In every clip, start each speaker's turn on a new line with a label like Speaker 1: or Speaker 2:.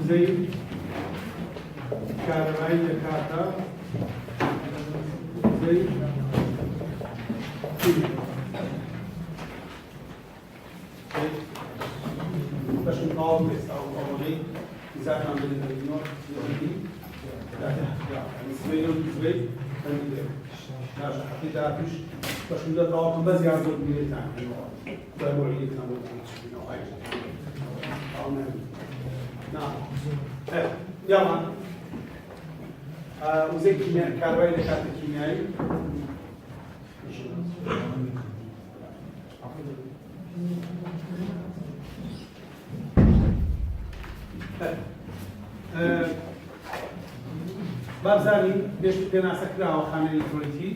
Speaker 1: وزەی کارەبایی دەکاتە وزەی بەشم تاواو ئێستا ئەوەی زاتان بێنەوە سبەی زوێ ناژە حەقی داپیش بەشم لە تاواوکم بەس یان زۆر بێتان بەمۆریتان بۆ نعم يلا وزي كيمياء كهربائي لكات الكيميائي بابزاني بيش بينا سكراوة خانة الكترونيكي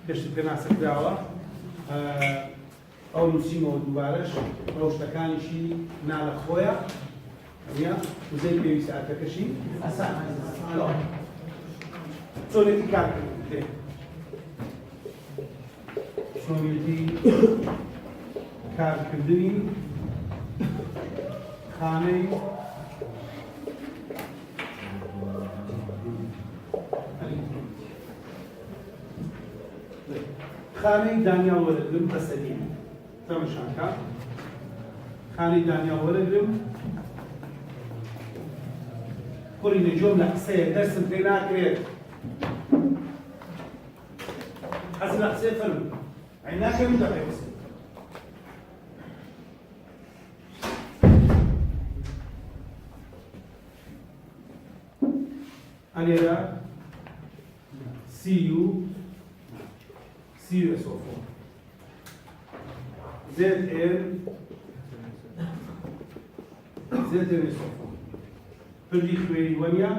Speaker 1: بيش بينا سكراوة أو نسيمه دوبارش روشتكاني شي نال خويا وزي بيبي ساعتك شيء أسان شلون كارك شلون كارك الدنيا خاني خاني دانيال ولدم أسدين تمشانكا خاني دانيال ولدم قولي جملة حسية درس بيناك ريت حسنا حسية فلو عيناك يمدى بيبسي أليرا سيو SO4 ZN SO4 پردی خوێری وەنیا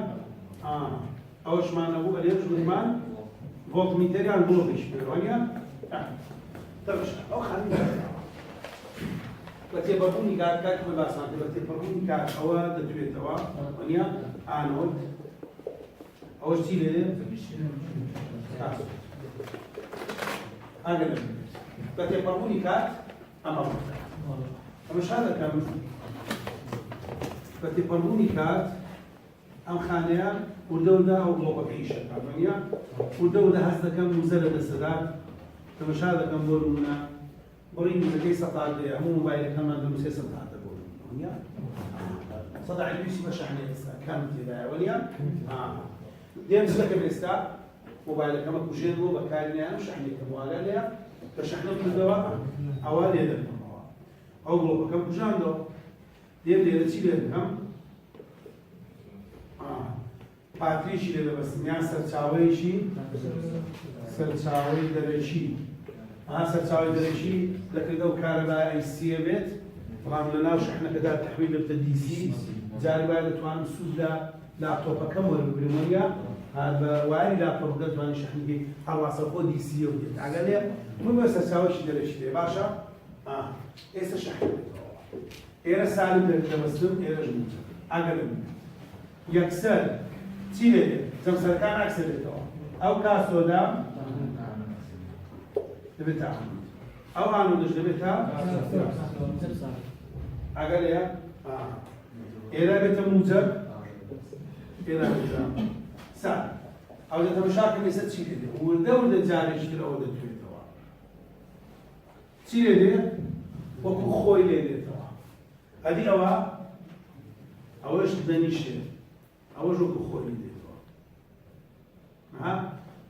Speaker 1: ئەوەشمان نەبوو ئەلێش وزمان ڤۆڵتمیتەریان بڵۆغیش وەنیا تەمەشا ئەو خانووی بە تێپەڕبوونی کار کاتی خۆی باسمان کرد بە تێپەڕبوونی کار ئەوە دەتوێتەوە وەنیا ئانۆد ئەوەش چی لێ ئاگەر بە تێپەڕبوونی کات ئەمەشا دەکەم بە تێپەڕبوونی کات ئەم خانەیە وردەوردە ئەو بڵۆقەکەی شەکاتوانیا وردەوردە هەست دەکەم موزە لە دەسەدات تەمەشا دەکەم بۆ نمونە بڕی موزەکەی سەتات دێ هەموو مۆبایلەکەمان دەنووسێ سەتات دەبوونیا سەداعی دویسی بە شەحنەی ئێستا کام تێدایە وەنیا دێم دەکەم ئێستا مۆبایلەکەمە کوژێنەوە بەکارینیان شەحنێکم واگە لێە کە شەحنە کردەوە ئەوە لێ دەکەمەوە ئەو بڵۆقەکەم کوژاندەوە دێم لێرە چی لێ دەکەم پاتریشی لێ دەبەستم یان سەرچاوەیەکی سەرچاوەی دەرەچی سەرچاوەی دەرەچی دەکردە و کارەبای ئایسیە بێت بەڵام لەناو شەحنەکەدا تەحویل دەبتە دیسی جاری وایە دەتوانم سوود لە لاپتۆپەکەم وەربگرم وەریا بە وایری لاپتۆپ دەتوانین شەحنەکەی هەڵواسە خۆ دیسیە و دێت ئەگەر لێ من بە سەرچاوەیەکی دەرەچی دێ باشە ئێستا شەحنە ئێرە سالم دەبەستم ئێرەش موچە ئەگەر یەکسەر چی لێ دێت جەمسەرەکان ئاکسە دێتەوە ئەو کاسۆدا دەبێتە ئانۆد ئەو ئانۆدش دەبێتە ئەگەر لێ ئێرە بێتە موجب ئێرە بێتە سال ئەو دە تەمەشاکەم ئێستا چی لێ دێت وردە وردە جارێکتر ئەوە دەتوێتەوە چی لێ دێت وەکو خۆی لێ دێتەوە ئەدی ئەوەش دەنیشێت ئەوەش وەکو خۆی لێ دێتەوە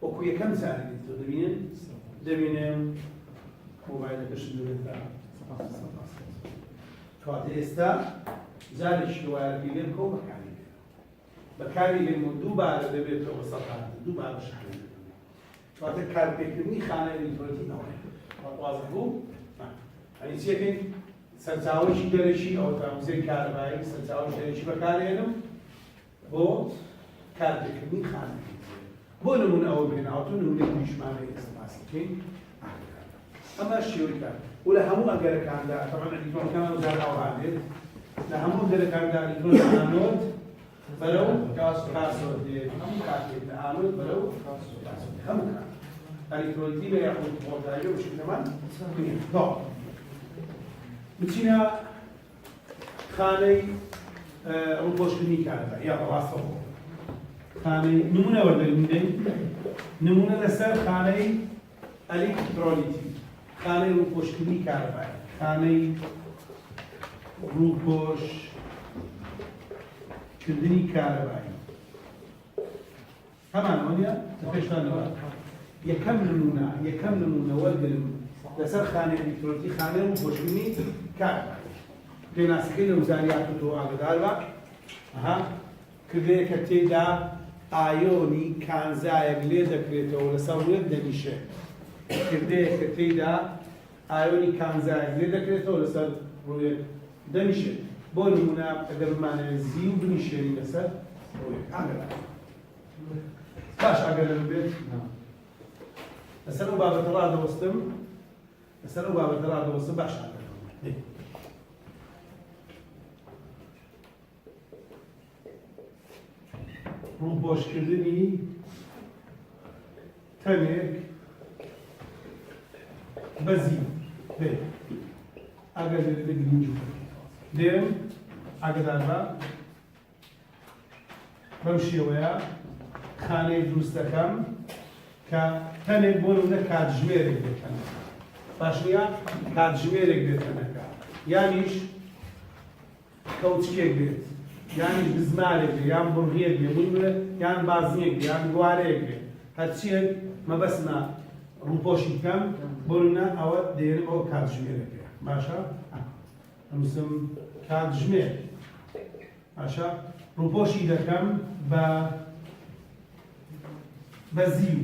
Speaker 1: وەکو یەکەم جارێک دێتەوە دەبینێن مۆبایلەکەشم دەبێتە کاتە ئێستا جارێکی وایەکی لێ بکەوە بەکاری هێن و دووبارە دەبێتەوە سەتات دووبارە شەحنە دەکەم کاتە کارپێکردنی خانە ئەلکترۆنیکی نەوەیە واضح بوو؟ ئەنی چیەکەین سەرچاوەیەکی دەرەچی ئەو تاموزەی کارەبایی سەرچاوەی دەرەچی بەکارهێنم بۆ کارپێکردنی خانەکەی بۆ نمونە ئەوە بێناوتون نمونەی نیشتمانەی ئێستا باسی بکەین ئەمە شێوەی کار و لە هەموو ئەگەرەکاندا تەمەن ئەلکترۆنەکەمان وزار ئەوها بێت لە هەموو ئەگەرەکاندا ئەلکترۆنی ئانۆد بەرەو کاسۆد دێت هەموو کاتێک لە ئانۆد بەرەو کاسۆد هەموو کات ئەلکترۆنیکی بە یاخود ڤۆڵتایۆ بشکلەمان بچینە خانەی ڕووپۆشکردنی کارەبایی یا ڕاستەوە خانەی نمونە وەردەگرین نمونە لەسەر خانەی ئەلێکترۆنیکی خانەی ڕووپۆشکردنی کارەبایی خانەی ڕووپۆشکردنی کارەبایی هەمانەوە نیە پێشتانەوە یەکەم نمونە وەرگرم لەسەر خانەی ئەلێکترۆنیکی خانەی ڕووپۆشکردنی کارەبایی پێناسەکەی لە وزاریات و تۆ ئاگدار بە کردەیە کە تێدا ئایۆنی کانزایەک لێ دەکرێتەوە لەسەر ڕوویەک دەنیشێ کردەیە کە تێدا ئایۆنی کانزایەک لێ دەکرێتەوە لەسەر ڕوویەک دەنیشێت بۆ نمونە ئەگەر بمانەوێت زی و بنیشێنی لەسەر ڕوویەک ئاگدار باش ئەگەر بێت لەسەر ئەو بابەتە ڕادەوەستم باش ئاگەر ڕووپۆشکردنی تەنێک بەزی ئەگەر گرنج دێم ئاگدار بە بەو شێوەیە خانەی دروست دەکەم کە تەنێک بۆ نمونە کاتژمێرێک دێتەنەکە باش نییە کاتژمێرێک دێتەنەکە یانیش کەوچکێک بێت یانی بزمارێک بێ یان بڕغیەک بێ یان بازنێک بێ یان گوارەیەک بێ هەرچیەک مەبەستمە ڕووپۆشی بکەم بۆنە ئەوە دێنم ئەو کاتژمێرێک بێ باشە ئەنووسم کاتژمێر باشە ڕووپۆشی دەکەم بە زیو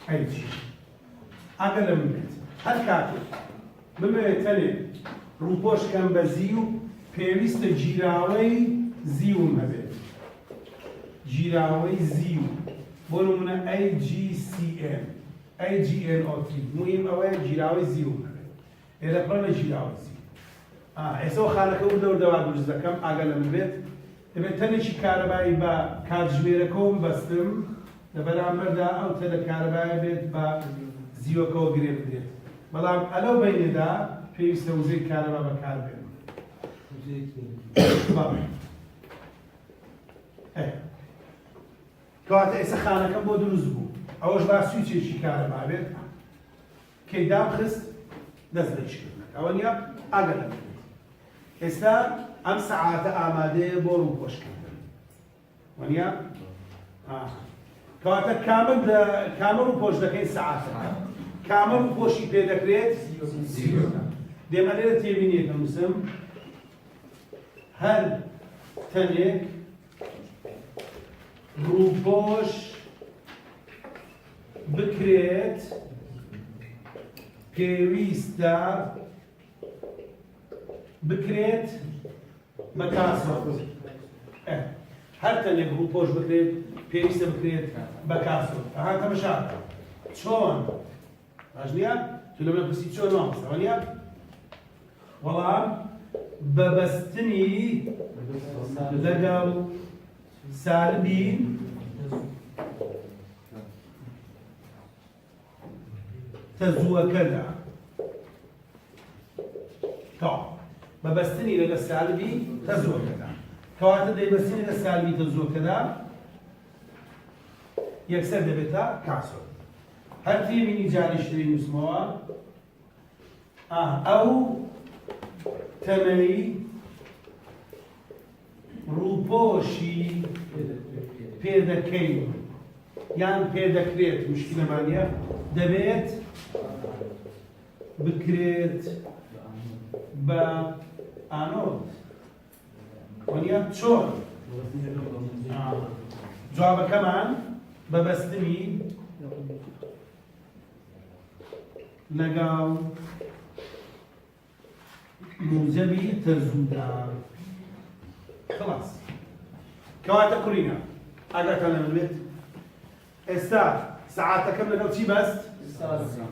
Speaker 1: هەیچی ئەگەر لە من بێت هەر کاتێک بمەوێت تەنێ ڕووپۆشکەم بە زیو پێویستە گیراوەی زیوم هەبێت گیراوەی زیو بۆ نمونە AGNO3 مهم ئەوەیە گیراوەی زیوم هەبێت ئێرە پڕە گیراوەی زیو ئێستا خانەکە وردەوردەوا دروست دەکەم ئاگەر لە من بێت دەبێت تەنێکی کارەبایی بە کاتژمێرەکەوم بەستم لە بەرامبەردا ئەو تەنە کارەبایە بێت بە زیوەکەوە گرێ بدرێت بەڵام ئەلەو بینێدا پێویستە وزەی کارەبا بەکار بێت کەواتە ئێستا خانەکەم بۆ دروست بوو ئەوەش با سویچێکی کارەبا بێت کەی دامخست دەست بەیشکردنەکە ئەوە نییە ئاگەر لە ئێستا ئەم سەعاتە ئامادەیە بۆ ڕووپۆشکردن وەنیە کەواتە کامە ڕووپۆش دەکەی سەعاتەکە کامە ڕووپۆشی پێ دەکرێت دێمە لێرە تێبینیەکە نووسم هەر تەنێک ڕووپۆش بکرێت پێویستە بکرێت بە کاسۆ هەر تەنێک ڕووپۆش بکرێت پێویستە بکرێت بە کاسۆ ئەها تەمەشاکە چۆن باش نییە تو لەمە پرسی چۆن نامەستەوە نییە وەڵام بەبەستنی لەگەڵ سالبی تەزووەکەدا بەبەستنی لەگەڵ سالبی تەزووەکەدا کەواتە دەیبەستنی لەگەڵ سالبی تەزووەکەدا یەکسەر دەبێتە کاسۆ هەر تێبینی جاریشتری نووسمەوە ئەو تەمەنی ڕووپۆشی پێدەکەی یان پێدەکرێت مشکلەمانیە دەبێت بکرێت بە ئانۆد وەنیە چۆن جوابەکەمان بەبەستنی لەگەڵ موجبی تەزوودا خلاص کەواتە کوڕینە ئاگاتان لە من بێت ئێستا سەعاتەکەم لەگەڵ چی بەست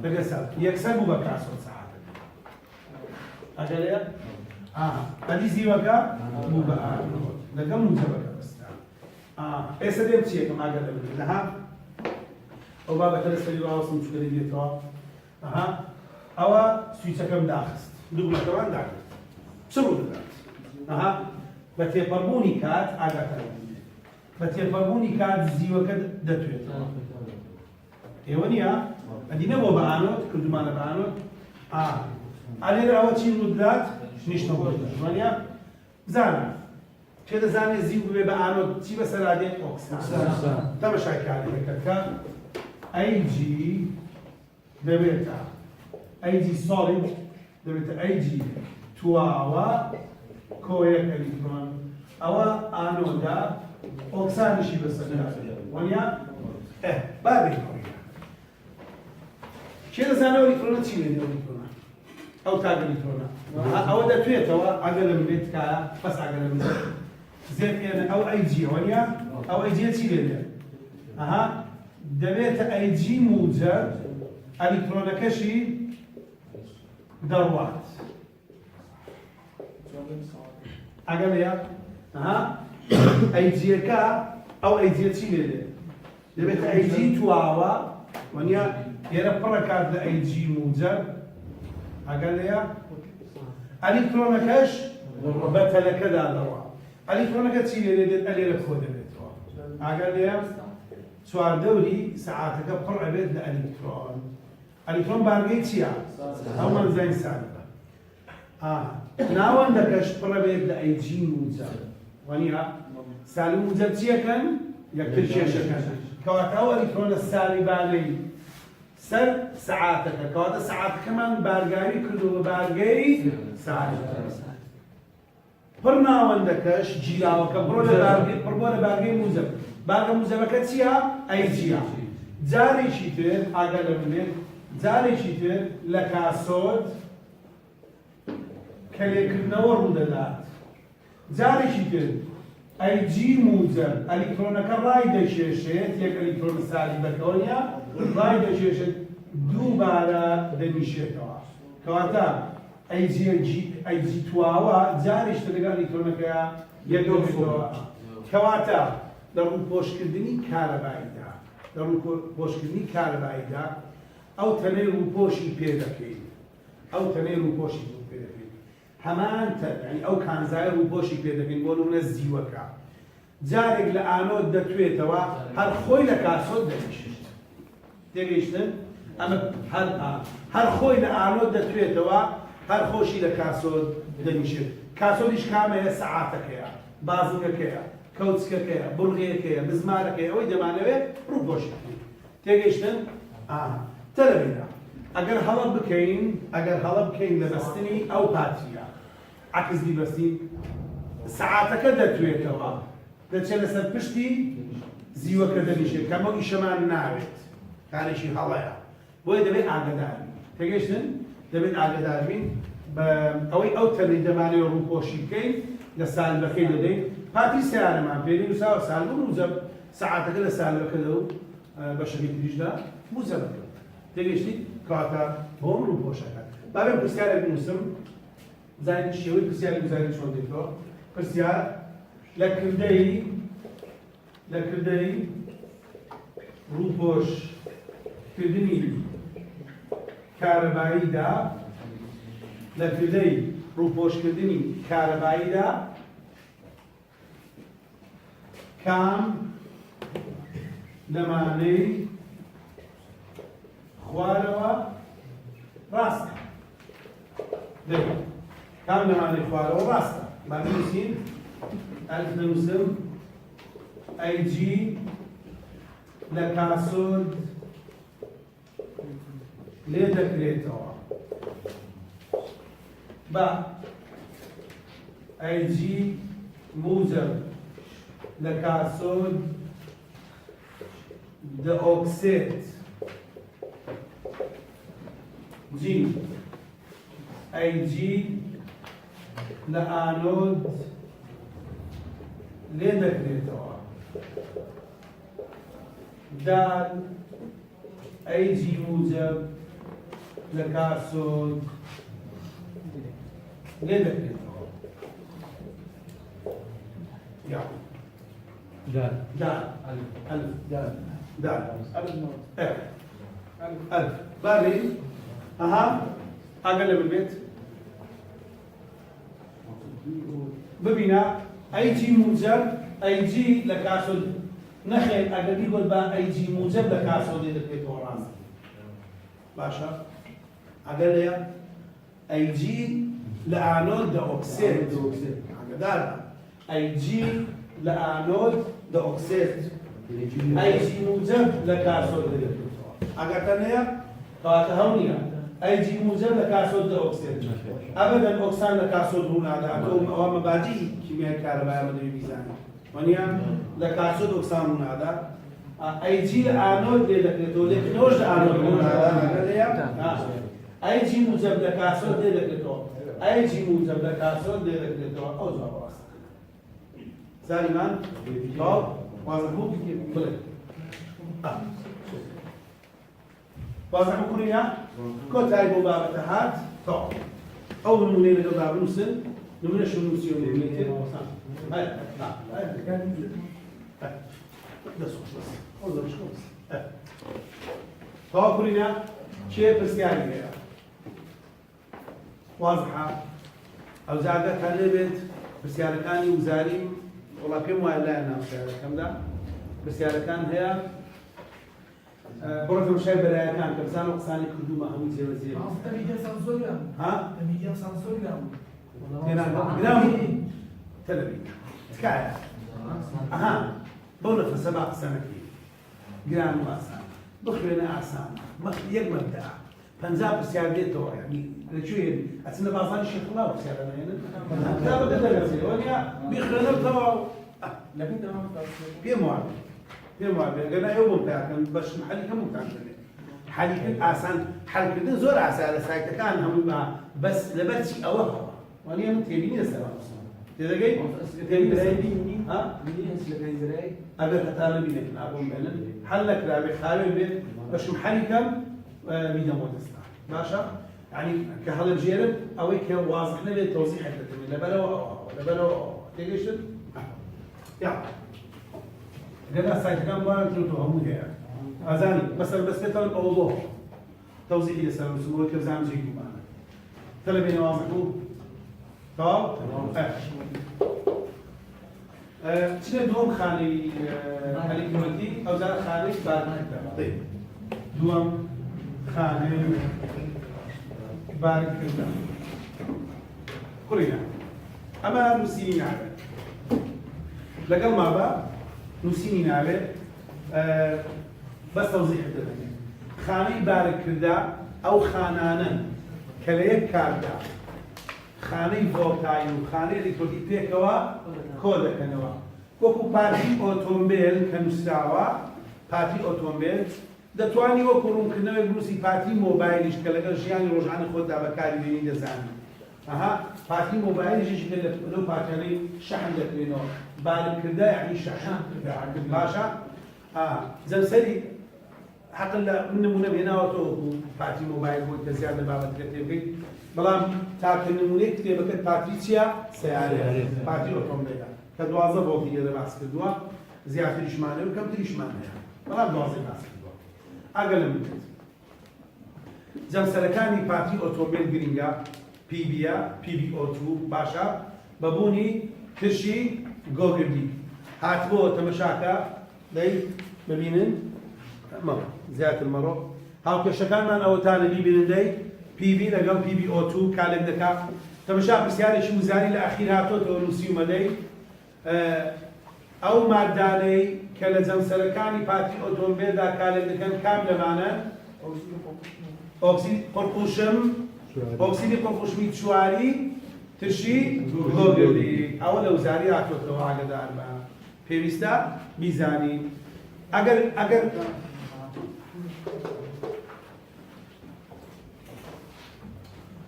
Speaker 1: لەگەڵ سەعات یەکسەر بوو بە کاسۆ سەعاتەکە ئەگەرەیە ئەدی زیوەکە بوو بە ئانۆد لەگەڵ موجبەکە بەستا ئێستا دێم چیەکەم ئاگەر لە من بێت لەها ئەو بابەتە لەسەری ڕاوەستم چکەری دێتەوە ئەوە سویچەکەم داخست دوو بڵەکەوان داکرد چ ڕوو دەدات بە تێپەڕبوونی کات ئاگاتان بە تێپەڕبوونی کات زیوەکە دەتوێت ئێوە نییە ئەدی نەبووە بە ئانۆت کردومانە بە ئانۆت ئالێرە ئەوە چی ڕوودات نیشتەوە وانە بزانە پێ دەزانێت زیو ببێ بە ئانۆت چی بەسەرادێت ئۆکسان تەمەشای کاری دەکات کە ئەیG دەبێتە ئەیG سۆڵید دەبێتە ئەیG تواوە کۆیەک ئەلیکترۆن ئەوە ئانۆدا ئۆکسانیشی بەسەرادێت وانە بابێت چێ دەزانە ئەلیکترۆنە چی بێت ئەلیکترۆنە ئەو تاگ ئەلیکترۆنە ئەوە دەتوێتەوە ئەگەر لە بێت کە بەس ئەگەر لە بێت زێت ئێنە ئەو ئەیG وانە ئەو ئەیG چی لێت دەبێتە ئەیG موجب ئەلیکترۆنەکەشی دەڕوات ئەگەر لێە ئەیجیەکە ئەو ئەیجیە چی لێت دەبێتە ئەیG تواوە وانە ئێرە پڕە کات لە ئەیG موجب ئەگەر لێە ئەلیکترۆنەکەش بە تەلەکەدا دەڕوا ئەلیکترۆنەکە چی لێت ئەلێرە کۆ دەبێتەوە ئەگەر لێە چواردەوری سەعاتەکە پڕ ئەبێت لە ئەلیکترۆن ئەلیکترۆن بارگەی چییە؟ هەومە زای سالبە ناوەندەکەش پڕ ئەبێت لە ئەیG موجب وانە سالی موجب چیەکەن؟ یەکتر کێشەکەن کەواتە ئەو ئەلیکترۆنە سالیبانەی سەر سەعاتەکە کەواتە سەعاتەکەمان بارگاوی کردو بە بارگەی سالیبە پڕ ناوەندەکەش جیراوەکە بڕۆ لە بارگەی موجب بارگە موجبەکە چییە؟ ئەیجیە جارێکی تر ئاگە لە بنێت جارێکی تر لە کاسۆت کە لێکردنەوە ڕوودەدات جارێکی تر ئەیG موجب ئەلیکترۆنەکە ڕای دەکێشێت یەک ئەلیکترۆن سالیبەکەوەیە ڕای دەکێشێت دووبارە دەنیشێتەوە کەواتە ئەیG تواوە جارێک تر لەگەڵ ئەلیکترۆنەکەیە یەک دەبێتەوە کەواتە لە ڕووپۆشکردنی کارەباییدا ئەو تەنەی ڕووپۆشی پێ دەکەین هەمان ئەو کانزایە ڕووپۆشی پێ دەکەین بۆ نمونە زیوەکە جارێک لە ئانۆت دەتوێتەوە هەر خۆی لە کاسۆت دەنیشێت تێگەیشتن ئەمە هەر خۆی لە ئانۆت دەتوێتەوە هەر خۆشی لە کاسۆت دەنیشێت کاسۆتیش کامەیە سەعاتەکەیە بازنگەکەیە کەوچکەکەیە بڵغەیەکەیە بزمارەکەیە ئەوەی دەمانەوێت ڕووپۆشی تێگەیشتن تەلەبیرە ئەگەر هەڵە بکەین لە بەستنی ئەو پاتیە عکس بیبەستین سەعاتەکە دەتوێتەوە دەچێت لەسەر پشتی زیوەکە دەنیشێت کەمە ئیشەمان ناوێت کارێکی هەڵەیە بۆیە دەبێت ئاگداربین تێگەیشتن دەبێت ئاگداربین بە ئەوەی ئەو تەنەی دەمانەوێت ڕووپۆشی بکەین لە سالبەکەی دەدەین پاتی سیارەمان پێنی وساوە سالبوو موجب سەعاتەکە لە سالبەکە دەو بە شەکەی تریشدا موجبەکە تێگەیشتی کەواتە بۆم ڕووپۆشەکە بابێ پرسیارێک بنووسم زانین شێوەی پرسیاری گوزارین چۆن دێتەوە پرسیار لە کردەی ڕووپۆشکردنی کارەباییدا لە کردەی ڕووپۆشکردنی کارەباییدا کام لەمانەی خوارەوە ڕاستە کام لەمانەی خوارەوە ڕاستە با بنووسین ئەلف نووسم ئەیG لە کاسۆت لێ دەکرێتەوە بە ئەیG موجب لە کاسۆت دەئۆکسێت جی ئەیG لە ئانۆد لێ دەکرێتەوە دال ئەیG موجب لە کاسۆت لێ دەکرێتەوە ألف باري أها أقل من البيت ببینە ئەیجی موجب ئەیجی لە کاسۆد نەخێت ئەگەر بیگوت بە ئەیجی موجب لە کاسۆدێ دەکرێتەوە ڕاست باشە ئەگەر لێە ئەیجی لە ئانۆد دە ئۆکسێت ئەگەدار ئەیجی لە ئانۆد دە ئۆکسێت ئەیجی موجب لە کاسۆد دەکرێتەوە ئەگەر تەنەیە کەواتە هەو نییە ئەیجی موجب لە کاسۆد دە ئۆکسێت ئەبەدەن ئۆکسان لە کاسۆد ڕوو نادا ئەوە مەبادی کیمیای کارەبایە بەدەوی بیزانێت وانە لە کاسۆد ئۆکسان ڕوو نادا ئەیجی لە ئانۆد لێ دەکرێتەوە لێکنەوەش لە ئانۆد ڕوو نادا ئەگەر ئەیجی موجب لە کاسۆد لێ دەکرێتەوە ئەیجی موجب لە کاسۆد لێ دەکرێتەوە ئەو جواب ڕاستە زانیمان تاو واضح بوو بڵێ واضح بووکوڕینە کۆتایی بۆ بابەتە هات تاو ئەو نمونەی لەگەڵدا بنووسن نمونەشم نووسیەوە نمونەی تاو کوڕینە چێ پرسیاری هەیە واضحە ئەو جارگە تا لێبێت پرسیارەکانی وزاری وڵا پێم وایە لایە ناوسیارەکەمدا پرسیارەکان هەیە بڕۆ شای بەرایەکان کە بزانە قسانی کردومە هەموو جێوە جێ تەلەبی تکایە ئەها بەو نەفەسە با قسەنەکەی گران و ئاسان بخوێنە ئاسان یەک مەبدەع 50 پرسیار دێتەوە یعنی لەکوێ ئەچنە بازاری شێخڵا پرسیارە نهێنن کتابەکە دەرەچێت وانیا بیخوێنەوە پێم وابێ گەنە ئێوە بۆم پیاکەن بەش حەلی هەمووتان دەبێت حەلیکرد ئاسان حەلکردن زۆر ئاسان لە سایتەکان هەموو بەس لەبەرچی ئەوە وانیا من تێبینی لەسەر تێدەگەی تێبینی ئەگەر هەتا نەبینێت ئابۆم بێنن حەل نەکرابێ خاوێن بێت بەشم حەلیکەم میدەمەوە دەستا باشە یعنی کە هەڵەبژێرن ئەوەی کە واضح نەبێت تەوزیحێک دەکەمێت لەبەرەوە تێگەیشتن لەنا سایتەکان وایە تۆ هەموو هەیە ئازانی بەسەر بەستێتەوە ئەوڵۆ تەوزیحی لەسەر مسلمەوە کە زانجێکی گومانە تەلەبێنە واضح بوو تەواو چنە دووەم خانەی ئەلکترۆنیکی ئەو جارە خانەی بارکردە دووەم خانەی بارکردە کوڕینە ئەمە نووسینی ناوێت لەگەڵ مابە نووسینی ناوێت بەس تەوزیح دەدەنێت خانەی بارکردە ئەو خانانن کە لە یەک کاردا خانەی ڤۆڵتایی و خانەی ئەلکترۆنیک پێکەوە کۆ دەکەنەوە وەکو پارتی ئۆتۆمبیل کە نووسراوە پارتی ئۆتۆمبیل دەتوانی وەکو ڕوونکردنەوەی بنووسی پارتی مۆبایلیش کە لەگەڵ ژیانی ڕۆژانە خۆتدا بەکاری بێنی دەزانی ئەها پارتی مۆبایلیشیش کە لەو پارتیانەی شەحن دەکرێنەوە بارکردە یعنی شەحن باشە جەمسەری حەقل لە من نمونە بهێناوەتەوە وەکو پارتی مۆبایل بۆی کە زیاد لە بابەتەکە تێ بکەیت بەڵام تاکە نمونەی کتێبەکەت پارتی چییە؟ سەیارەیە پارتی ئۆتۆمبیلە کە 12 ڤۆڵتی لێرە باس کردووە زیاتریشمانە و کەمتریشمان هەیە بەڵام 12 باس کردووە ئەگەر لە منێت جەمسەرەکانی پارتی ئۆتۆمبیل گرینگە PBە PBO2 باشە بەبوونی ترشی گۆگردی هاتبووە تەمەشاکە دەی ببینن زیاتر مەڕۆ هاوکێشەکانمان ئەوەتانە بیبینن دەی PB لەگەڵ PBO2 کالێک دەکات تەمەشا پرسیارێکی وزاری لە ئەخیر هاتۆتەوە نووسیومەدەی ئەو مادانەی کە لە جەمسەرەکانی پارتی ئۆتۆمبیلدا کالێک دەکەن کام لەمانە ئۆکسید قڕقوشم ئۆکسیدی قڕقوشمی چواری ترشی گۆگردی ئەوە لە وزاری هاتۆتەوە ئاگادار بە پێویستە بیزانی ئەگەر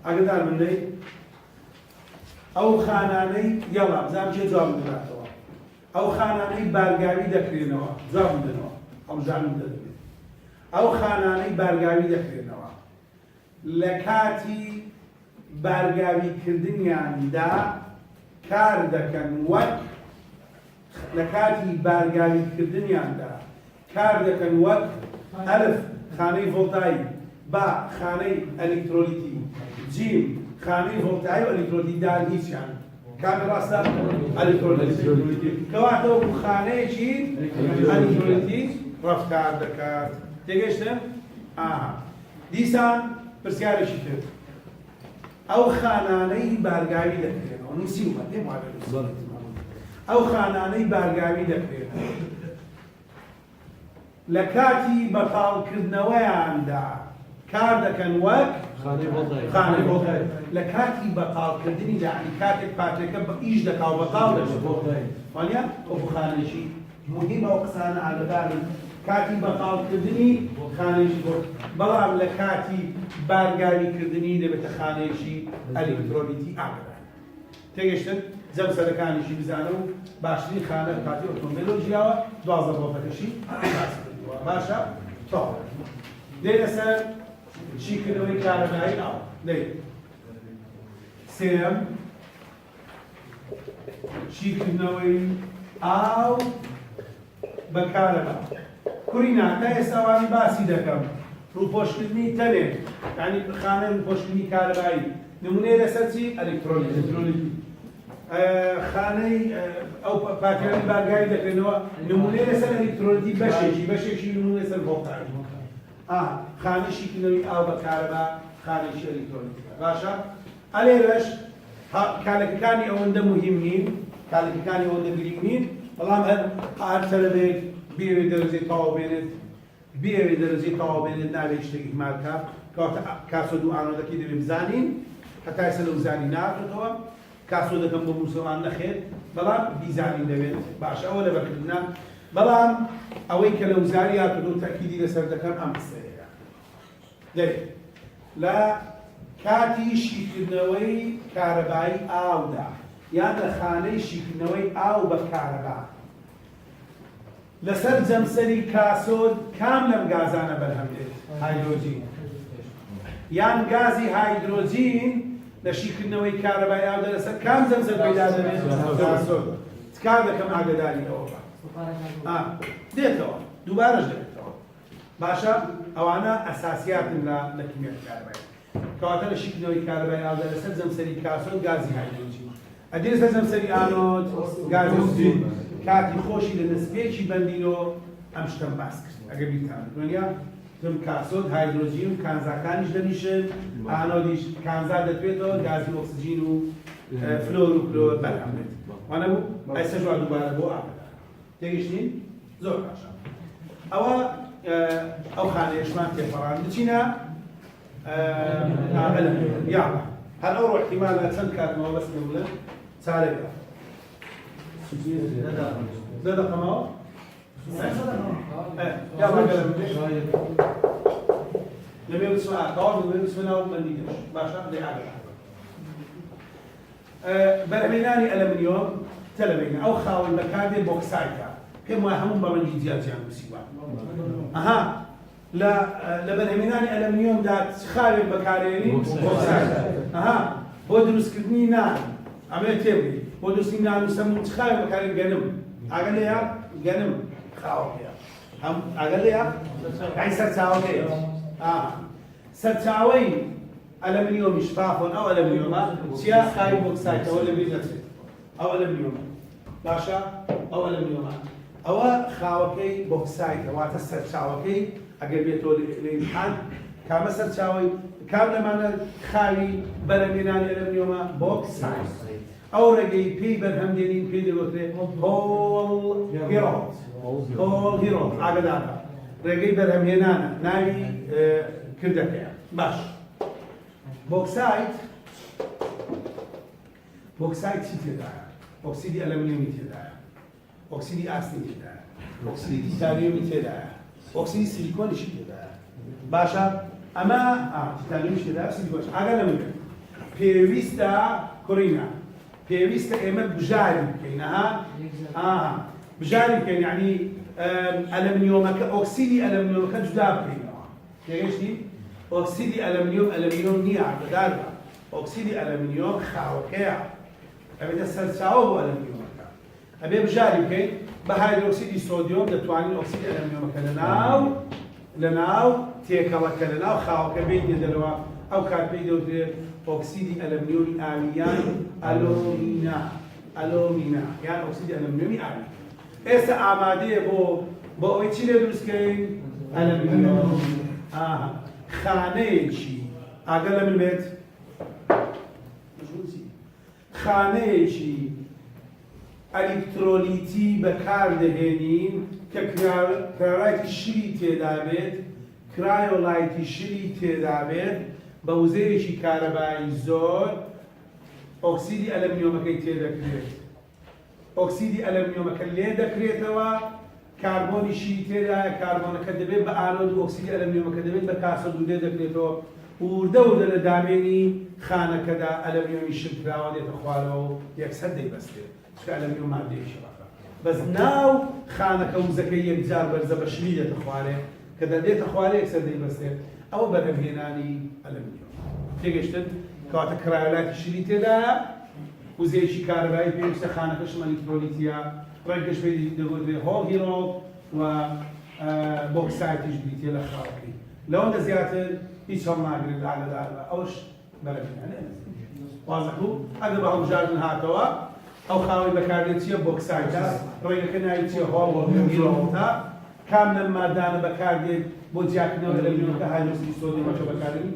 Speaker 1: ئاگادار بندەی ئەو خانانەی یاڵا بزانم چێ جواب بداتەوە ئەو خانانەی بارگاوی دەکرێنەوە جواب بدەنەوە هەڵبژانم دەدەبێت ئەو خانانەی بارگاوی دەکرێنەوە لە کاتی بارگاویکردنیاندا کار دەکەن وەک لە کاتی بارگاویکردنیاندا کار دەکەن وەک ئەلف خانەی ڤۆڵتایی با خانەی ئەلکترۆلیتی جیم خانەی ڤۆڵتایی و ئەلکترۆلیتی دال هیچیان کامی ڕاستە ئەلکترۆلیتی کەواتەوە خانەیەکی ئەلکترۆلیتی ڕەفتار دەکات تێگەیشتن؟ دیسان پرسیارێکی کرد ئەو خانانەی بارگاوی دەکرێنەوە نووسیومە پێم وایە ئەو خانانەی بارگاوی دەکرێنەوە لە کاتی بەتاڵکردنەوەیاندا کار دەکەن وەک خانەی بۆڵدای لە کاتی بەتاڵکردنی یعنی کاتێک پاتێکە بە ئیش دەکا و بەتاڵ دەبێت وانیا ئەو خانەیەکی مهمە ئەو قسانە ئاگادارن کاتی بەتاڵکردنی خانەیەکی بۆ بەڵام لە کاتی بارگاویکردنی دەبێتە خانەیەکی ئەلکترۆلیتی ئاگادار تێگەیشتن جەمسەرەکانیشی بزانە و باشترین خانە کاتی ئۆتۆمبیلۆژیاوە 12 ڤۆڵتەکەشی باسی کردووە باشە تۆ دێ لەسەر چیکردنەوەی کارەبایی ئاو دەی سێم چیکردنەوەی ئاو بە کارەبا کورینا تا ئێستاوانی باسی دەکەم ڕووپۆشکردنی تەنێ یعنی خانە ڕووپۆشکردنی کارەبایی نمونەیە لەسەر چی ئەلکترۆلیتی خانەی ئەو پاکردنی بارگاوی دەکرێنەوە نمونەیە لەسەر ئەلکترۆلیتی بەشێکی نمونە لەسەر ڤۆڵتاژ خانشی کنەوەی ئاو بە کارەبا خانشی ئەلکترۆلیتیکە باشە ئەلێرەش کالەکەکانی ئەوەندە مهم نین کالەکەکانی ئەوەندە گرنگ نین بەڵام هەر تەلەبێت بێوێ دەرەجەی تەواو بێنێت بێوێ دەرەجەی تەواو بێنێت نابێت شتێکی مارکە کەواتە کاسۆد و ئانۆدەکەی دەبێت بزانین هەتا ئێستا لەو زانی ناکرێتەوە کاسۆدەکەم بۆ موسڵمان نەخێت بەڵام بیزانین دەبێت باشە ئەوە لە بەکردنا بەڵام ئەوەی کە لەو زاری هاتووە و تەکیدی لەسەر دەکەم ئەم قسەیە دەبێت لە کاتی شیکردنەوەی کارەبایی ئاودا یان لە خانەی شیکردنەوەی ئاو بە کارەبا لەسەر جەمسەری کاسۆد کام لەم گازانە بەرهەمدێت هایدرۆجین یان گازی هایدرۆجین لە شیکردنەوەی کارەبای ئاودا لەسەر کام جەمسەر پەیدا دەبێت کاسۆد کار دەکەم ئاگاداری ئەوە دێتەوە دووبارەش دەبێتەوە باشە ئەوانە ئەساسیاتن لە کیمیای کارەبایی کەواتە لە شیکردنەوەی کارەبای ئاودا لەسەر جەمسەری کاسۆد گازی هایدرۆجین ئەدێ لەسەر جەمسەری ئانۆد گازی ئۆکسیجین کاتی خۆشی لە نسبێکی بەندینەوە ئەم شتەم باس کرد ئەگەر بیتان دنیا دم کاسۆد هایدرۆجین و کانزاکانیش دەنیشن ئانۆدیش کانزا دەتوێتەوە گازی ئۆکسیجین و فلۆر و کلۆر بەرهەمێت وانە بوو ئەستا جوان دووبارە بۆ ئاگادار تێگەیشتین زۆر باشە ئەوە ئەو خانەیەشمان تێپەڕان بچینە یاڵە هەر ئەو احتیمالە چەند کاتمەوە بەس نمونە چارێکە ده دقمەوە لەبێ بچمە ئاکاوە لەبێ بچمە ناو بەندیگەش باشە دەی ئاگادار بەرهەمهێنانی ئەلەمنیۆم تەلەبێنە ئەو خاوەن بەکاردێ بۆکسایتە پێم وایە هەموو بە ڕەنگی جیاجیان نووسیوە ئەها لە بەرهەمهێنانی ئەلەمنیۆمدا چ خاوێک بەکارهێنی بۆکسایت ئەها بۆ دروستکردنی نان ئەمێ تێبێ بۆ دروستکردنی نان و سەموو چ خاوێک بەکارهێن گەنم ئاگە لێیە گەنم خاوەکەیە ئاگە لێیە ئای سەرچاوەکەیە سەرچاوەی ئەلەمنیۆمی شفافۆن ئەو ئەلەمنیۆمە چیا خاوی بۆکسایتەوە لەبێ دەچێت ئەو ئەلەمنیۆمە باشە ئەو ئەلەمنیۆمە ئەوە خاوەکەی بۆکسایتە واتە سەرچاوەکەی ئەگەر بێتەوە لە ئیمتحان کامە سەرچاوەی کام لەمانە خاوی بەرهەمهێنانی ئەلەمنیۆمە بۆکسایت ئەو ڕێگەی پێی بەرهەمهێنین پێی دەگوترێت هۆڵ هیرۆڵ ئاگادارە ڕێگەی بەرهەمهێنانە ناوی کردەکەیە باش بۆکسایت چی تێدایە ئۆکسیدی ئەلەمنیۆمی تێدایە ئۆکسیدی ئاستی تێدایە ئۆکسیدی تیتانیۆمی تێدایە ئۆکسیدی سیلیکۆنیشی تێدایە باشە ئەمە تیتانیۆمیش تێدایە سیلیکۆنیش ئاگا لە من پێویستە کوڕینە پێویستە ئێمە بژاری بکەین بژاری بکەین یعنی ئەلەمنیۆمەکە ئۆکسیدی ئەلەمنیۆمەکە جودا بکەینەوە تێگەیشتی ئۆکسیدی ئەلەمنیۆم نییە ئاگادارە ئۆکسیدی ئەلەمنیۆم خاوەکەیە ئەبێتە سەرچاوە بۆ ئەلەمنیۆمەکە ئەبێ بژاری بکەین بە هایدرۆکسیدی سۆدیۆم دەتوانین ئۆکسیدی ئەلەمنیۆمەکە لەناو تێکەڵەکە لەناو خاوەکە بێنێ دەرەوە ئەو کارپەی دەوترێت ئۆکسیدی ئەلەمنیۆمی ئاویان ئەلۆمینا یان ئۆکسیدی ئەلەمنیۆمی ئاوی ئێستا ئامادەیە بۆ ئەوەی چی لێ دروستکەین ئەلەمنیۆم خانەیەکی ئاگەر لە من بێت خانەیەکی ئەلیکترۆلیتی بەکاردەهێنین کە کرایەتی شری تێدا بێت کرایۆلایتی شری تێدا بێت بە وزەیەکی کارەبایی زۆر ئۆکسیدی ئەلەمنیۆمەکەی تێدەکرێت ئۆکسیدی ئەلەمنیۆمەکە لێ دەکرێتەوە کاربۆنی شری تێدایە کاربۆنەکە دەبێت بە ئانۆد و ئۆکسیدی ئەلەمنیۆمەکە دەبێت بە کاسە دوو لێ دەکرێتەوە وردە لە دامێنی خانەکەدا ئەلەمنیۆمی شکراوە دێتە خوارەوە و یەکسەر دەیبەستێت چکە ئەلەمنیۆم مادەیەکی بەخە بەس ناو خانەکە وزەکەی یەکجار بەرزە بە شری دێتە خوارێ کە دەدێتە خوارێ یەکسەر دەیبەستێت ئەوە بەرهەمهێنانی ئەلەمنیۆم تێگەشتن کەواتە کرایۆلاتی شری تێدایە وزەیەکی کارەبایی پێویستە خانەکەشم ئەلیکترۆلیتیە ڕێگەش پێی دەگوترێت هۆڵهیرۆ و بۆکسایتیش بیتێ لە خاڵەکەی لەوەندە زیاتر هیچ هەڵ ناگرێت ئاگداربە ئەوش بەرهەمهێنانێ واضح بوو ئەگەر بە هەڵبژاردن هاتەوە ئەو خاوەی بەکاردێت چییە بۆکسایتە ڕێگەکە ناوی چییە هۆڵهیرۆتە کام لەم مادانە بەکاردێت بۆ جیاکردنەوە ئەلەمنیۆمەکە هایدرۆکسیدی سۆدیۆمەکە بەکاردێت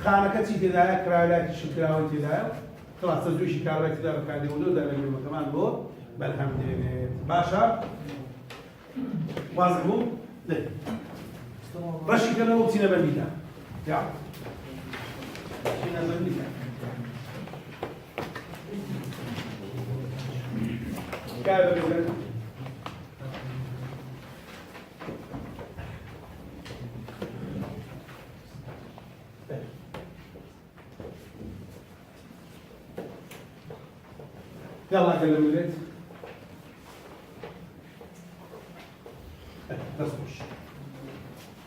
Speaker 1: خانەکە چی تێدایە کرایۆلاتی شکراوەی تێدایە خلاص تەزویشی کارەبای تێدا بەکاردێت و لەوەدا ئەلەمنیۆمەکەمان بۆ بەرهەم دێنێت باشە واضح بوو بەشی کەنەوە و بچینە بەندیدا یا بچینە بەندیدا کار بەکەن يلا قال الولاد بس خش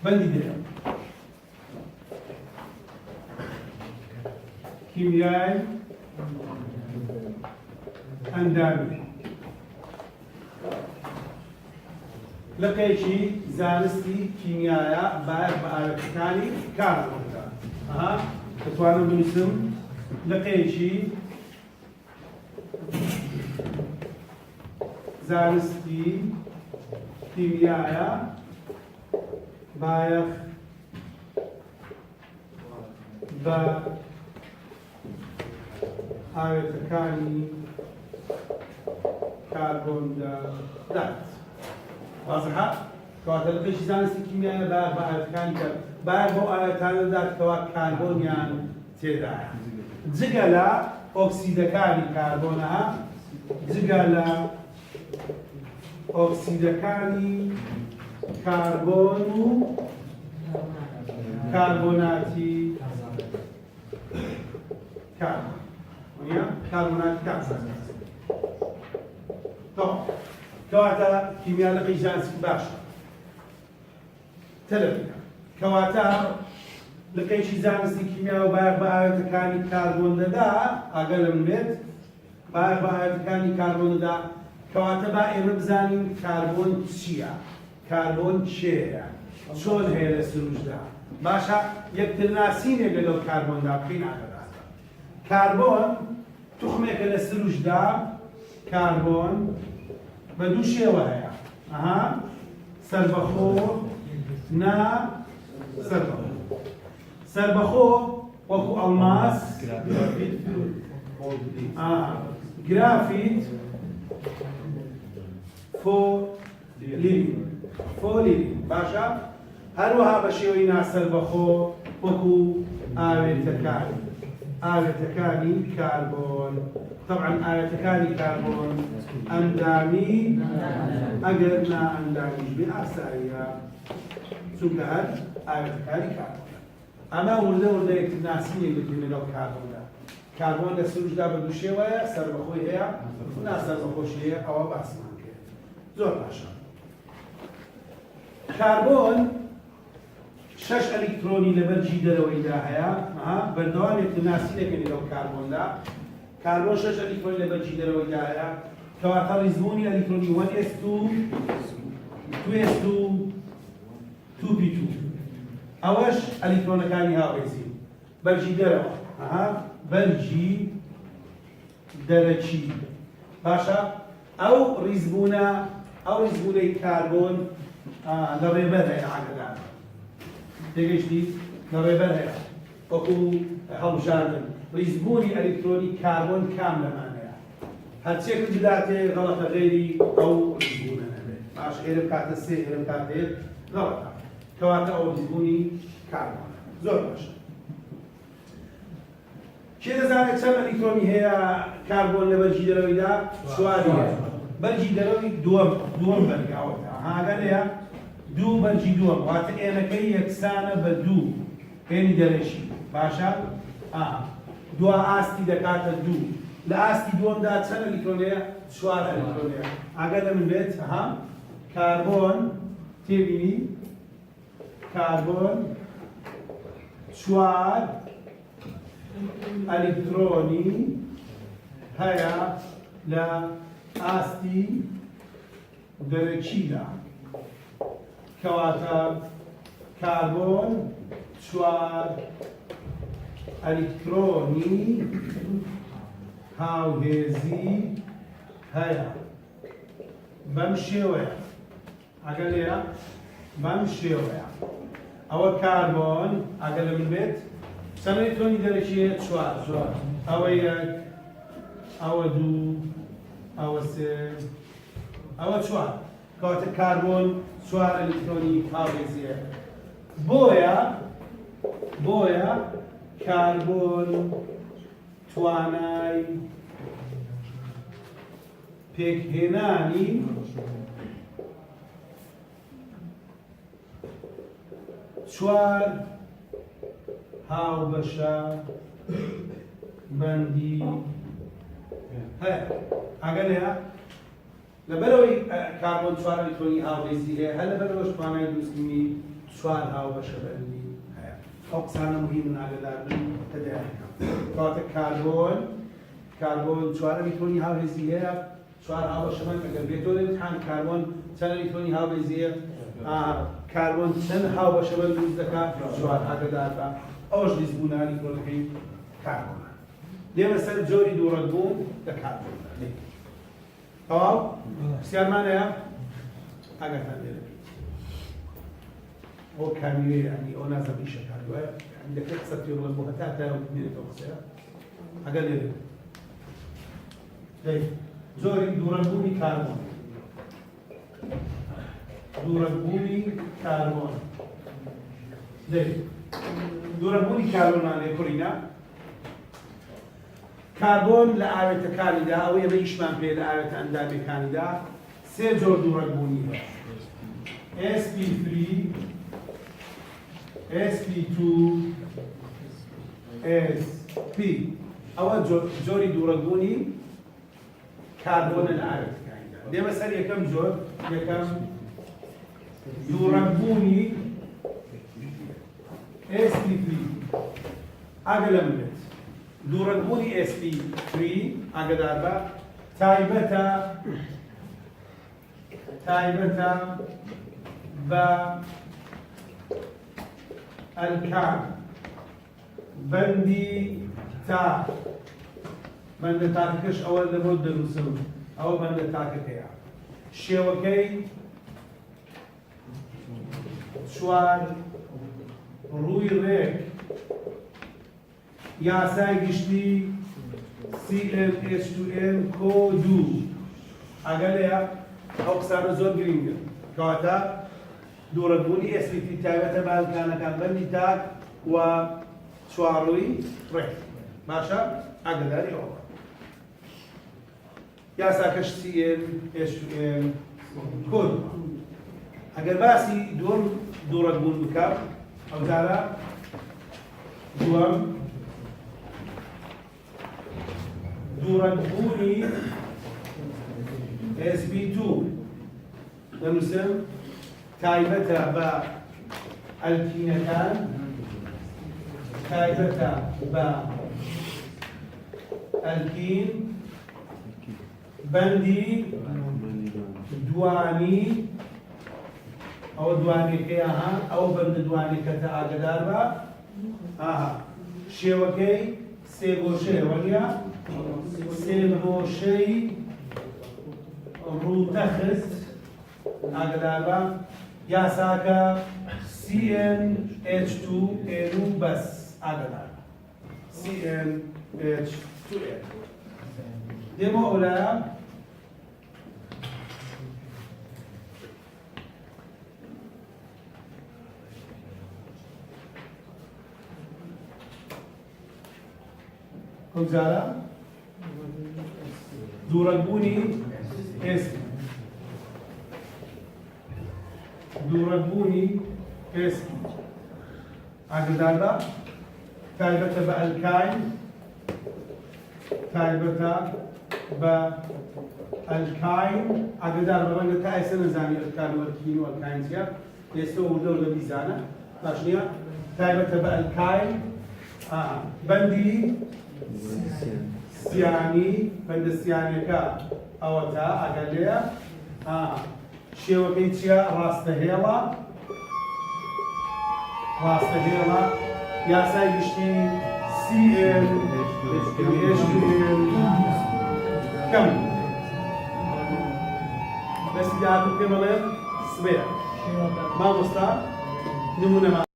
Speaker 1: بندي درهم كيميائي اندامي لقيشي زانستي كيميايا باير باركتاني كاربوندا تتوانا بنسم لقيشي زانستی کیمیایە بایەخ بە ئاوێتەکانی کاربۆندات وازحە کەواتە لە پێشی زانستی کیمیایە بایەخ بە ئاوێتەکانی بایەخ بۆ ئاوێتانە دەداتکەوە کاربۆنیان تێدایە جگە لە ئۆکسیدەکانی کاربۆنە جگە لە ئۆکسیدەکانی کاربۆن و کاربۆناتی کاربۆناتی کەواتە کیمیا لە قەی زانستی باشە تەلەبیکە کەواتە لە قەیشی زانستی کیمیا و باەخ بە ئاوێتەکانی کاربۆن دەدا ئاگەر لەم بێت باەخ بە ئاوێتەکانی کاربۆن دەدا کەواتە با ئێمە بزانین کاربۆن چییە کاربۆن چێیە چۆن هەیە لە سروشدا باشە یەکترناسینێک لەگەڵ کاربۆندا بکەین ئاگادارە کاربۆن توخمێکە لە سروشدا کاربۆن بە دوو شێوە هەیە سەربەخۆ نا سەربەخۆ سەربەخۆ وەکو ئەڵماس گرافیت فۆلیرین باشە هەروەها بە شێوەی ناسەربەخۆ وەکو ئاوێتەکانی کاربۆن طبعا ئاوێتەکانی کاربۆن ئەندامی ئەگەر نا ئەندامیش بێ ئاساییە چونکە هەر ئاوێتەکانی کاربۆن ئەمە وردە یەکترناسینێک دەکەین لەگەڵ کاربۆندا کاربۆن لە سروشدا بە دوو شێوەیە سەربەخۆی هەیە ناسەربەخۆشی هەیە ئەوە باسمان کرد زۆر باشە کاربۆن 6 ئەلیکترۆنی لەبەر جی دەرەوەیدا هەیە بەردەوام یەکترناسینێکن لەگەڵ کاربۆندا کاربۆن 6 ئەلیکترۆنی لەبەر جی دەرەوەیدا هەیە کەواتە ڕیزبوونی ئەلیکترۆنی 1s2 2s2 2p2 ئەوەش ئەلیکترۆنەکانی هاوڕێزی بەرجی دەرەوە بەرجی دەرەچی باشە ئەو ڕیزبوونەی کاربۆن لە ڕێبەر هەیە ئاگدار تێگەیشتی لە ڕێبەر هەیە وەکو هەڵبژاردن ڕیزبوونی ئەلکترۆنی کاربۆن کام لەمانەیە هەرچێک جداتێ غەڵەتە غێری ئەو ڕیزبوونە نەبێت باش ئێرە کاتە سێ ئێرە کاتێت غەڵەتە کەواتە ئەو ڕیزبوونی کاربۆن زۆر باشە کێ دەزانێت چەند ئەلکترۆنی هەیە کاربۆن لە بەرجی دەرەوەیدا چواری هەیە بەرجی دەرەوەی دووەم بەرگاوەتە هاگەلەیە دوو بەرجی دووەم واتە ئێنەکەی یەکسانە بە دوو ئێنی دەرەشی باشە دو ئاستی دەکاتە دوو لە ئاستی دووەمدا چەند ئەلکترۆنەیە چوار ئەلکترۆنەیە ئاگەر لە من بێت کاربۆن تێبینی کاربۆن چوار ئەلکترۆنی هەیە لە ئاستی دەرەکیدا کەواتە کاربۆن چوار ئەلکترۆنی هاوهێزی هەیە بەم شێوەیە ئەگەر لێرە بەم شێوەیە ئەوە کاربۆن ئەگەر لە من بێت چەند ئەلکترۆنی دەرەکیە چوار ئەوە یەک ئەوە دوو ئەوە سێ ئەوە چوار کەواتە کاربۆن چوار ئەلکترۆنی هاوهێزیە بۆیە کاربۆن توانای پێکهێنانی چوار هاوبەشە بەندی هەیە ئەگەر هەیە لەبەرەوەی کاربۆن چوار ئەلکترۆنی هاوهێزی هەیە هەر لەبەرەوەش توانای دروستکردنی چوار هاوبەشە بەندی هەیە ئەو قسانە مهمن ئاگاداربن کە دەیانەکەم کەواتە کاربۆن چوار ئەلکترۆنی هاوهێزی هەیە چوار هاوبەشە بەند ئەگەر بێتەوە لەمتحان کاربۆن چەند ئەلکترۆنی هاوهێزی هەیە کاربۆن چەند هاوبەشە بەند دروست دەکات چوار ئاگادار بە ئەوەش ڕیزبوونە ئەلکترۆنەکەی کاربۆنە لێمە سەر جۆری دووڕەتبوون لە کاربۆن تەواو پرسیارمان هەیە ئاگاتان لێ دەبێت ئەوە کامیوەیە یعنی ئەو نازەم ئیشە کاردوایە دەکرێت قسە تێوەڵە بۆ هەتا تایەوە بێتەوە قسەیە ئەگەر لێ دەبێت جۆری دووڕەتبوونی کاربۆن دووڕەتبوونی کاربۆنمان لێ کوڕینە کاربۆن لە ئاوێتەکانیدا ئەوەی ئەمە ئیشمان پێ لە ئاوێتە ئەندامەکانیدا سێ جۆر دووڕەتبوونی هەیە sp3 sp2 sp ئەوە جۆری دووڕەتبوونی کاربۆنە لە ئاوێتەکانیدا دێمە سەر یەکەم جۆر دووڕەتبوونی sp3 ئاگە لەم بێت دووڕەتبوونی sp3 ئاگادار بە تایبەتە بە ئەلکان بەندی تا بەندە تاکەکەش ئەوە لەبۆ دەنووسم ئەوە بەندە تاکەکەیە شێوەکەی چوار ڕووی ڕێک یاسای گشتی CMH2M کۆ2 ئەگەلەیە ئەو قسانە زۆر گرنگە کەواتە دووڕەتبوونی sp3 تایبەتە بە ئەلکانەکان بەندی تاک و چوارڕووی ڕێک باشە ئاگاداری ئەوە یاساکەش CMH2M کۆ2 ئەگەر باسی دووەم دووڕەتبوون بکەم ئەو جارە دووەم دووڕەتبوونی sp2 دەنووسم تایبەتە بە ئەلکینەکان تایبەتە بە ئەلکین بەندی دوانی ئەوە دوانیەکەیە ئەوە بەندە دوانیەکەتە ئاگادار بە شێوەکەی سێ گۆشەیە وەریا سێ گۆشەی ڕووتەخست ئاگدار بە یاساکە CnH2n بەس ئاگدار CnH2n دێمە ئەولایە ئەوجارە دوورەبوونی ئێسکی دوورەبوونی ئێسکی ئاگداردا تایبەتە بە ئەلکاین تایبەتە بە ئەلکاین ئاگدار بە ڕەنگە تا ئێستا نەزانی ئەلکان و ئەلکین و ئەلکاین چییە ئێستا وردە و لە بیزانە باش نییە تایبەتە بە ئەلکاین بەندی سیانی بەندە سیانەکە ئەوە تا ئەگەر لێیە شێوەکەی چییە ڕاستەهێڵە ڕاستەهێڵە یاسای گشتی CnH2n کەم دەستی داهاتوو پێ بڵێن سبەیە مامۆستا نمونەمان